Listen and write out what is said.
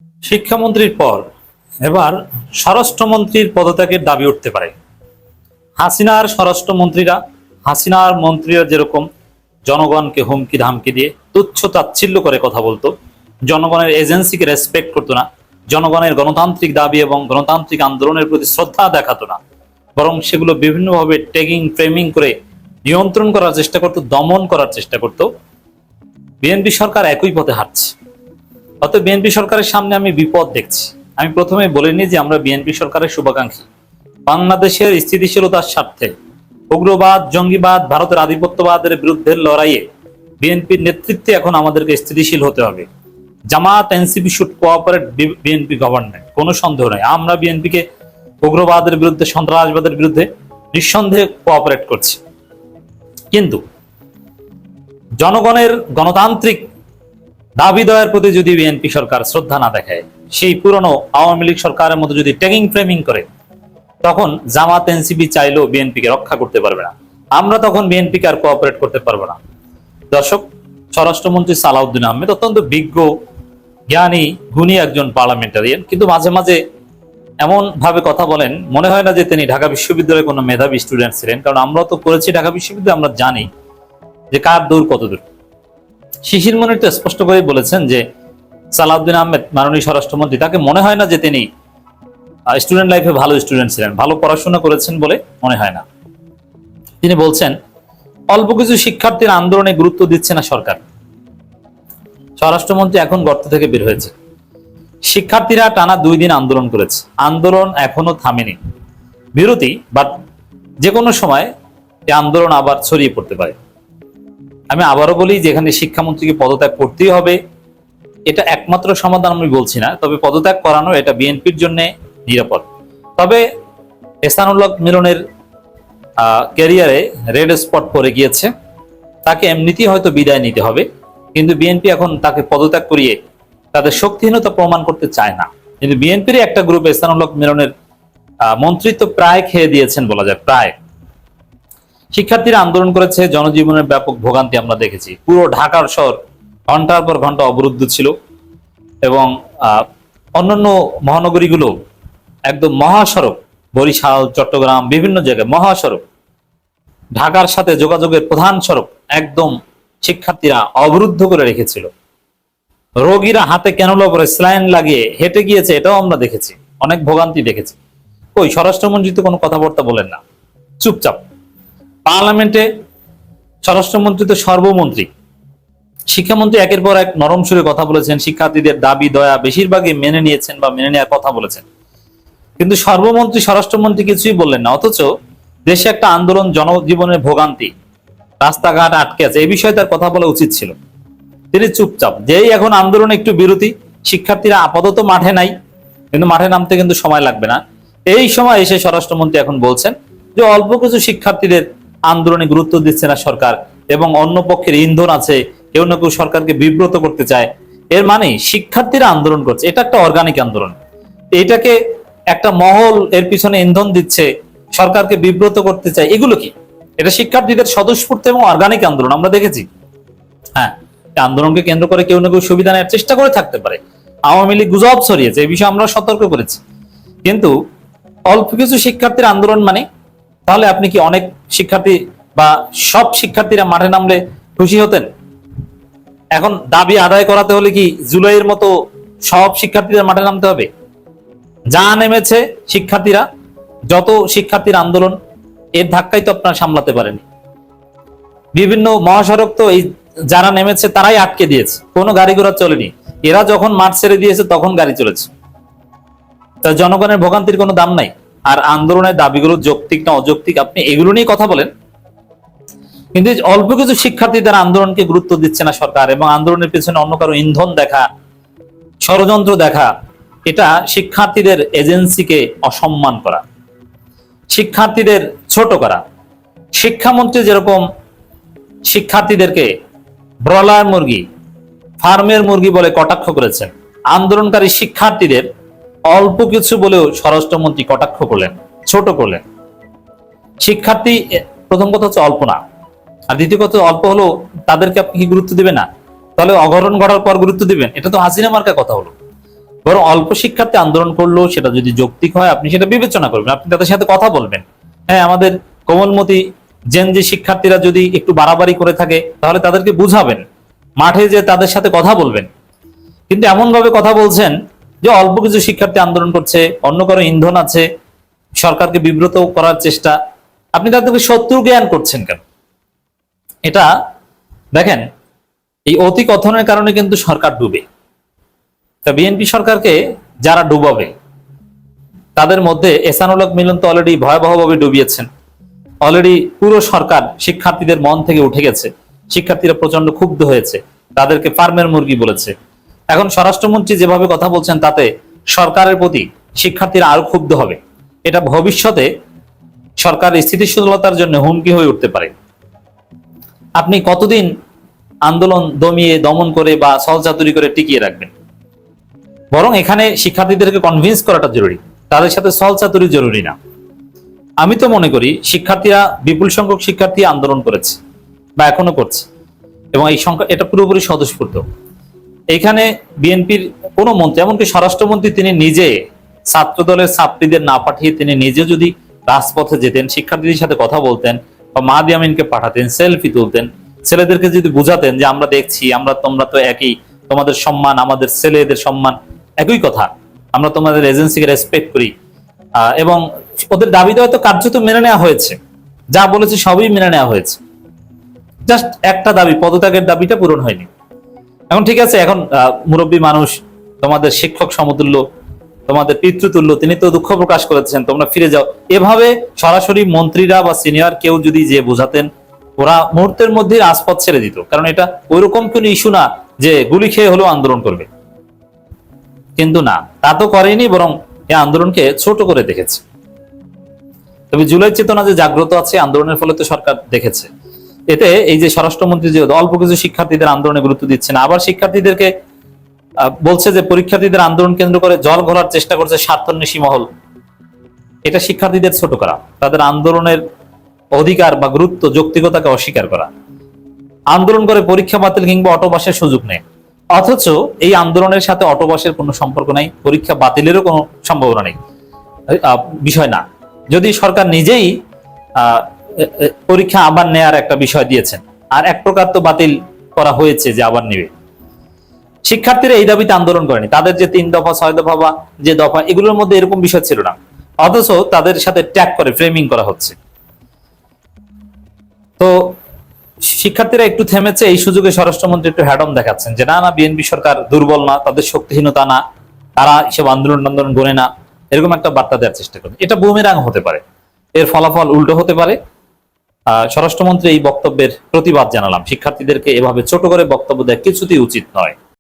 শিক্ষামন্ত্রীর পর এবার স্বরাষ্ট্রমন্ত্রীর পদত্যাগের দাবি উঠতে পারে। হাসিনার মন্ত্রীরা যেরকম জনগণকে হুমকি ধামকি দিয়ে তুচ্ছ তাচ্ছিল্য করে কথা বলতো, জনগণের এজেন্সিকে রেসপেক্ট করতো না, জনগণের গণতান্ত্রিক দাবি এবং গণতান্ত্রিক আন্দোলনের প্রতি শ্রদ্ধা দেখাতো না, বরং সেগুলো বিভিন্নভাবে ট্যাগিং ফ্রেমিং করে নিয়ন্ত্রণ করার চেষ্টা করতো, দমন করার চেষ্টা করতো। বিএনপি সরকার একই পথে হাঁটছে। অতএব বিএনপি সরকারের সামনে আমি বিপদ দেখছি। আমি প্রথমে বলিনি যে আমরা বিএনপি সরকারের শুভাকাঙ্ক্ষী। বাংলাদেশের স্থিতিশীলতার স্বার্থে উগ্রবাদ, জঙ্গিবাদ, ভারতের আধিপত্যবাদের বিরুদ্ধে লড়াইয়ে বিএনপির নেতৃত্বে এখন আমাদেরকে স্থিতিশীল হতে হবে। Jamaat NCP should cooperate BNP government, কোনো সন্দেহ নাই। আমরা বিএনপিকে উগ্রবাদের বিরুদ্ধে, সন্ত্রাসবাদের বিরুদ্ধে নিঃসন্দেহে কোঅপারেট করছি। কিন্তু জনগণের গণতান্ত্রিক দাবি দেওয়ার প্রতি যদি বিএনপি সরকার শ্রদ্ধা না দেখায়, সেই পুরনো আওয়ামী লীগ সরকারের মতো যদি ট্যাগিং ফ্রেমিং করে, তখন জামাত এনসিপি চাইলেও বিএনপিকে রক্ষা করতে পারবে না। আমরা তখন বিএনপিকে আর কোঅপারেট করতে পারবো না। দর্শক, স্বরাষ্ট্রমন্ত্রী সালাউদ্দিন আহমেদ অত্যন্ত বিজ্ঞ, জ্ঞানী, গুণী একজন পার্লামেন্টারিয়ান, কিন্তু মাঝে মাঝে এমন ভাবে কথা বলেন, মনে হয় না যে তিনি ঢাকা বিশ্ববিদ্যালয়ে কোনো মেধাবী স্টুডেন্ট ছিলেন। কারণ আমরা তো পড়েছি ঢাকা বিশ্ববিদ্যালয়ে, আমরা জানি যে কার দূর কত দূর। শিশির মনির তো স্পষ্ট করে বলেছেন যে সালাউদ্দিন আহমেদ মাননীয় স্বরাষ্ট্রমন্ত্রী, তাকে মনে হয় না যে তিনি স্টুডেন্ট লাইফে ভালো স্টুডেন্ট ছিলেন, ভালো পড়াশোনা করেছেন বলে মনে হয় না। তিনি বলছেন অল্প কিছু শিক্ষার্থীর আন্দোলনে গুরুত্ব দিচ্ছে না সরকার। স্বরাষ্ট্রমন্ত্রী এখন গর্ত থেকে বের হয়েছে। শিক্ষার্থীরা টানা 2 দিন আন্দোলন করেছে, আন্দোলন এখনো থামেনি। বিরতি বাট যে কোনো সময় এই আন্দোলন আবার ছড়িয়ে পড়তে পারে। আমি আবারও বলি যে এখানে শিক্ষামন্ত্রীকে পদত্যাগ করতেই হবে, এটা একমাত্র সমাধান আমি বলছি না, তবে পদত্যাগ করানো এটা বিএনপির জন্য নিরাপদ। তবে এহসানুল্লাহ মিলনের ক্যারিয়ারে রেড স্পট পড়ে গিয়েছে, তাকে এমনিতেই হয়তো বিদায় নিতে হবে, কিন্তু বিএনপি এখন তাকে পদত্যাগ করিয়ে তাদের শক্তিহীনতা প্রমাণ করতে চায় না। কিন্তু বিএনপির একটা গ্রুপ এহসানুল্লাহ মিলনের মন্ত্রিত্ব প্রায় খেয়ে দিয়েছেন বলা যায়, প্রায়। শিক্ষার্থীরা আন্দোলন করেছে, জনজীবনের ব্যাপক ভোগান্তি আমরা দেখেছি। পুরো ঢাকার শহর ঘন্টার পর ঘন্টা অবরুদ্ধ ছিল এবং অন্যান্য মহানগরীগুলো একদম মহাসড়ক, বরিশাল, চট্টগ্রাম, বিভিন্ন জায়গায় মহাসড়ক, ঢাকার সাথে যোগাযোগের প্রধান সড়ক একদম শিক্ষার্থীরা অবরুদ্ধ করে রেখেছিল। রোগীরা হাতে ক্যানুলা পরে স্যালাইন লাগিয়ে হেঁটে গিয়েছে, এটাও আমরা দেখেছি, অনেক ভোগান্তি দেখেছি। ওই স্বরাষ্ট্রমন্ত্রী তো কোনো কথাবার্তা বলেন না, চুপচাপ। পার্লামেন্টে স্বরাষ্ট্রমন্ত্রী তো সর্বমন্ত্রী, শিক্ষামন্ত্রী একের পর এক নরম সুরে কথা বলেছেন, শিক্ষার্থীদের দাবি দয়া বেশিরভাগই মেনে নিয়েছেন বা মেনে নেওয়ার কথা বলেছেন। কিন্তু সর্বমন্ত্রী স্বরাষ্ট্রমন্ত্রী কিছুই বললেন না, অথচ দেশে একটা আন্দোলন, জনজীবনের ভোগান্তি, রাস্তাঘাট আটকে আছে, এই বিষয়ে তার কথা বলা উচিত ছিল। তিনি চুপচাপ। যেই এখন আন্দোলন একটু বিরতি, শিক্ষার্থীরা আপাতত মাঠে নাই, কিন্তু মাঠে নামতে কিন্তু সময় লাগবে না। এই সময় এসে স্বরাষ্ট্রমন্ত্রী এখন বলছেন যে অল্প কিছু শিক্ষার্থীদের আন্দোলনে গুরুত্ব দিচ্ছে না সরকার, এবং অন্য পক্ষের ইন্ধন আছে, কেউ না কেউ সরকারকে বিব্রত করতে চায়। এর মানে শিক্ষার্থীরা আন্দোলন করছে, এটা একটা অর্গানিক আন্দোলন। এটাকে একটা মহল এর পিছনে ইন্ধন দিচ্ছে, সরকারকে বিব্রত করতে চায়, এগুলো কি? এটা শিক্ষার্থীদের স্বতঃস্ফূর্ত এবং অর্গানিক আন্দোলন, আমরা দেখেছি। হ্যাঁ, আন্দোলনকে কেন্দ্র করে কেউ না কেউ সুবিধা নেওয়ার চেষ্টা করে থাকতে পারে। আওয়ামী লীগ গুজব ছড়িয়েছে, এই বিষয়ে আমরা সতর্ক করেছি। কিন্তু অল্প কিছু শিক্ষার্থীর আন্দোলন মানে, তাহলে আপনি কি অনেক শিক্ষার্থী বা সব শিক্ষার্থীরা মাঠে নামলে খুশি হতেন? এখন দাবি আদায় করাতে হলে কি জুলাইয়ের মতো সব শিক্ষার্থীদের মাঠে নামতে হবে? যা নেমেছে শিক্ষার্থীরা, যত শিক্ষার্থীর আন্দোলন, এর ধাক্কাই তো আপনারা সামলাতে পারেনি। বিভিন্ন মহাসড়ক তো এই যারা নেমেছে তারাই আটকে দিয়েছে, কোনো গাড়ি ঘোড়া চলেনি। এরা যখন মাঠ ছেড়ে দিয়েছে তখন গাড়ি চলেছে। তা জনগণের ভোগান্তির কোনো দাম নাই। আর আন্দোলনের দাবিগুলো যৌক্তিক না অযৌক্তিক, আপনি এগুলো নিয়ে কথা বলেন। কিন্তু অল্প কিছু শিক্ষার্থী তারা আন্দোলনকে গুরুত্ব দিচ্ছে না সরকার, এবং আন্দোলনের পেছনে অন্য কারো ইন্ধন দেখা, ষড়যন্ত্র দেখা, এটা শিক্ষার্থীদের এজেন্সিকে অসম্মান করা, শিক্ষার্থীদের ছোট করা। শিক্ষামন্ত্রী যেরকম শিক্ষার্থীদেরকে ব্রয়লার মুরগি, ফার্মের মুরগি বলে কটাক্ষ করেছেন, আন্দোলনকারী শিক্ষার্থীদের অল্প কিছু বলেও স্বরাষ্ট্রমন্ত্রী কটাক্ষ করলেন, ছোট করলেন। শিক্ষার্থী প্রথম কথা হচ্ছে অল্প না, আর দ্বিতীয় কথা অল্প হলো তাদেরকে আপনি কি গুরুত্ব দিবেন না? তাহলে অঘটন ঘটার পর গুরুত্ব দিবেন? এটা তো হাসিনা মার্কা কথা হলো। বরং অল্প শিক্ষার্থী আন্দোলন করলেও সেটা যদি যৌক্তিক হয় আপনি সেটা বিবেচনা করবেন, আপনি তাদের সাথে কথা বলবেন। হ্যাঁ, আমাদের কোমলমতি যে শিক্ষার্থীরা যদি একটু বাড়াবাড়ি করে থাকে তাহলে তাদেরকে বুঝাবেন, মাঠে যে তাদের সাথে কথা বলবেন। কিন্তু এমন ভাবে কথা বলছেন যে অল্প কিছু শিক্ষার্থী আন্দোলন করছে, অন্য কারো ইন্ধন আছে, সরকারকে বিব্রত করার চেষ্টা, আপনি তাদেরকে শত্রু জ্ঞান করছেন কেন? এটা দেখেন, এই অতি কথনের কারণে কিন্তু সরকার ডুবে। তা বিএনপি সরকারকে যারা ডুবাবে তাদের মধ্যে এহসানুল হক মিলন তো অলরেডি ভয়াবহভাবে ডুবিয়েছেন। অলরেডি পুরো সরকার শিক্ষার্থীদের মন থেকে উঠে গেছে, শিক্ষার্থীরা প্রচন্ড ক্ষুব্ধ হয়েছে, তাদেরকে ফার্মের মুরগি বলেছে। এখন স্বরাষ্ট্রমন্ত্রী যেভাবে কথা বলছেন তাতে সরকারের প্রতি শিক্ষার্থীরা আরো ক্ষুব্ধ হবে। এটা ভবিষ্যতে সরকারের স্থিতিশীলতার জন্য হুমকি হয়ে উঠতে পারে। আপনি কতদিন আন্দোলন দমিয়ে দমন করে বা ছলচাতুরি করে টিকিয়ে রাখবেন? বরং এখানে শিক্ষার্থীদেরকে কনভিন্স করাটা জরুরি, তাদের সাথে ছলচাতুরি জরুরি না। আমি তো মনে করি শিক্ষার্থীরা, বিপুল সংখ্যক শিক্ষার্থী আন্দোলন করেছে বা এখনো করছে, এবং এই সংখ্যা এটা পুরোপুরি স্বতঃস্ফূর্ত। এখানে বিএনপির কোনো মন্ত্রী, এমনকি স্বরাষ্ট্রমন্ত্রী তিনি নিজে ছাত্র দলের ছাত্রীদের না পাঠিয়ে তিনি নিজে যদি রাজপথে যেতেন, শিক্ষার্থীদের সাথে কথা বলতেন বা মাহদি আমিনকে পাঠাতেন, সেলফি তুলতেন, ছেলেদেরকে যদি বুঝাতেন যে আমরা দেখছি, তোমরা তো একই, তোমাদের সম্মান আমাদের ছেলেদের সম্মান একই কথা, আমরা তোমাদের এজেন্সিকে রেসপেক্ট করি, এবং ওদের দাবি দেওয়া তো কার্যত মেনে নেওয়া হয়েছে, যা বলেছে সবই মেনে নেওয়া হয়েছে। জাস্ট একটা দাবি, পদত্যাগের দাবিটা পূরণ হয়নি। এখন ঠিক আছে, এখন মুরব্বী মানুষ, তোমাদের শিক্ষক সমতুল্য, তোমাদের পিতৃতুল্য, তিনি তো দুঃখ প্রকাশ করেছেন, তোমরা ফিরে যাও, এভাবে সরাসরি মন্ত্রীরা বা সিনিয়র কেউ যদি যে বোঝাতেন, ওরা মুহূর্তের মধ্যে রাজপথ ছেড়ে দিত। কারণ এটা ওইরকম কোনো ইস্যু না যে গুলি খেয়ে হলেও আন্দোলন করবে। কিন্তু না, তা তো করেনি, বরং এই আন্দোলনকে ছোট করে দেখেছে। তবে জুলাই চেতনা যে জাগ্রত আছে আন্দোলনের ফলে তো সরকার দেখেছে। এতে এই যে স্বরাষ্ট্রমন্ত্রী যে অল্প কিছু শিক্ষার্থীদের আন্দোলনে গুরুত্ব দিচ্ছে না, আবার শিক্ষার্থীদেরকে বলছে যে পরীক্ষার্থীদের আন্দোলন কেন্দ্র করে জল ঘোলার চেষ্টা করছে স্বার্থান্বেষী মহল, এটা শিক্ষার্থীদের ছোট করা, তাদের আন্দোলনের অধিকার বা গুরুত্ব, যৌক্তিকতাকে অস্বীকার করা। আন্দোলন করে পরীক্ষা বাতিল কিংবা অটোপাসের সুযোগ নেই, অথচ এই আন্দোলনের সাথে অটোপাসের কোনো সম্পর্ক নাই, পরীক্ষা বাতিলেরও কোনো সম্ভাবনা নেই, বিষয় না। যদি সরকার নিজেই পরীক্ষা আবার নেয়ার একটা বিষয় দিয়েছেন, আর এক প্রকার তো বাতিল করা হয়েছে যে আবার নেবে। শিক্ষার্থীরা এই দাবিতে আন্দোলন করেনি, তাদের যে 3 দফা 6 দফা বা যে দফা, এগুলোর মধ্যে এরকম বিষয় ছিল না, অথচ তাদের সাথে ট্যাগ করে ফ্রেমিং করা হচ্ছে। তো শিক্ষার্থীরা একটু থেমেছে, এই সুযোগে স্বরাষ্ট্রমন্ত্রী একটু হ্যাডম দেখাচ্ছেন যে না, বিএনপি সরকার দুর্বল না, তাদের শক্তিহীনতা না, তারা এসব আন্দোলন গড়ে না, এরকম একটা বার্তা দেওয়ার চেষ্টা করেন। এটা বুমেরাং হতে পারে, এর ফলাফল উল্টো হতে পারে। স্বরাষ্ট্রমন্ত্রী এই বক্তব্যের প্রতিবাদ জানালাম। শিক্ষার্থীদেরকে এভাবে ছোট করে বক্তব্য দেওয়া কিছুতেই উচিত নয়।